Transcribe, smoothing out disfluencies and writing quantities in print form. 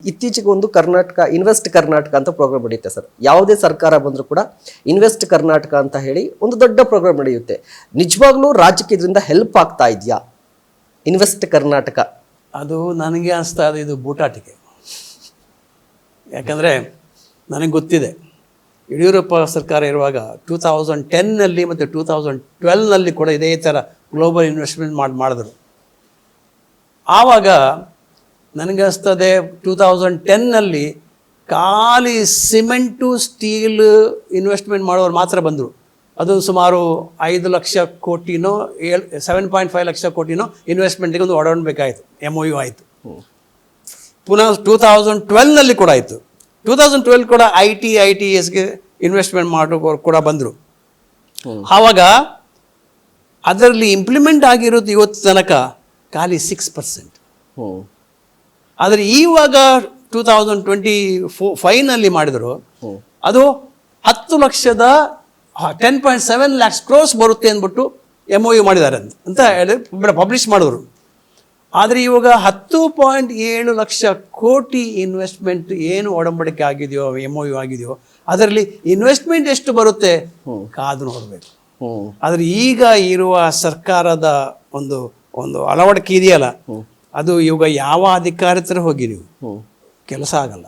ಇತ್ತೀಚೆಗೆ ಒಂದು ಕರ್ನಾಟಕ ಇನ್ವೆಸ್ಟ್ ಕರ್ನಾಟಕ ಅಂತ ಪ್ರೋಗ್ರಾಮ್ ನಡೆಯುತ್ತೆ ಸರ್. ಯಾವುದೇ ಸರ್ಕಾರ ಬಂದರೂ ಕೂಡ ಇನ್ವೆಸ್ಟ್ ಕರ್ನಾಟಕ ಅಂತ ಹೇಳಿ ಒಂದು ದೊಡ್ಡ ಪ್ರೋಗ್ರಾಮ್ ನಡೆಯುತ್ತೆ. ನಿಜವಾಗ್ಲೂ ರಾಜ್ಯಕ್ಕೆ ಇದರಿಂದ ಹೆಲ್ಪ್ ಆಗ್ತಾ ಇದೆಯಾ ಇನ್ವೆಸ್ಟ್ ಕರ್ನಾಟಕ? ಅದು ನನಗೆ ಅನಿಸ್ತಾ ಇದೆ ಇದು ಬೂಟಾಟಿಕೆ. ಯಾಕಂದರೆ ನನಗೆ ಗೊತ್ತಿದೆ, ಯಡಿಯೂರಪ್ಪ ಸರ್ಕಾರ ಇರುವಾಗ 2010ನಲ್ಲಿ ಮತ್ತು 2012ನಲ್ಲಿ ಕೂಡ ಇದೇ ಥರ ಗ್ಲೋಬಲ್ ಇನ್ವೆಸ್ಟ್ಮೆಂಟ್ ಮಾಡಿದ್ರು. ಆವಾಗ ನನಗೆ ಅನಿಸ್ತದೆ 2010ನಲ್ಲಿ ಖಾಲಿ ಸಿಮೆಂಟು ಸ್ಟೀಲ್ ಇನ್ವೆಸ್ಟ್ಮೆಂಟ್ ಮಾಡೋರು ಮಾತ್ರ ಬಂದರು. ಅದು ಸುಮಾರು 5 ಲಕ್ಷ ಕೋಟಿನೋ 7.5 ಲಕ್ಷ ಕೋಟಿನೋ ಇನ್ವೆಸ್ಟ್ಮೆಂಟಿಗೆ ಒಂದು ಒಡಂಬಡಿಕೆ MOU ಆಯಿತು. ಪುನಃ 2012ನಲ್ಲಿ ಕೂಡ ಆಯಿತು. 2012 ಕೂಡ ITESಗೆ ಇನ್ವೆಸ್ಟ್ಮೆಂಟ್ ಮಾಡೋರು ಕೂಡ ಬಂದರು. ಆವಾಗ ಅದರಲ್ಲಿ ಇಂಪ್ಲಿಮೆಂಟ್ ಆಗಿರೋದು ಇವತ್ತು ತನಕ ಖಾಲಿ 6%. ಆದರೆ ಇವಾಗ 2025ನಲ್ಲಿ ಮಾಡಿದರು, ಅದು 10 ಲಕ್ಷದ 10.7 lakhs crores ಬರುತ್ತೆ ಅಂದ್ಬಿಟ್ಟು MOU ಮಾಡಿದ್ದಾರೆ ಅಂತ ಹೇಳಿ ಪಬ್ಲಿಷ್ ಮಾಡಿದ್ರು. ಆದರೆ ಇವಾಗ 10.7 ಲಕ್ಷ ಕೋಟಿ ಇನ್ವೆಸ್ಟ್ಮೆಂಟ್ ಏನು ಒಡಂಬಡಿಕೆ ಆಗಿದೆಯೋ MOU ಆಗಿದೆಯೋ ಅದರಲ್ಲಿ ಇನ್ವೆಸ್ಟ್ಮೆಂಟ್ ಎಷ್ಟು ಬರುತ್ತೆ ಕಾದು ನೋಡಬೇಕು. ಆದರೆ ಈಗ ಇರುವ ಸರ್ಕಾರದ ಒಂದು ಅಳವಡಿಕೆ ಇದೆಯಲ್ಲ, ಅದು ಇವಾಗ ಯಾವ ಅಧಿಕಾರಿ ಹತ್ರ ಹೋಗಿ ನೀವು ಕೆಲಸ ಆಗಲ್ಲ.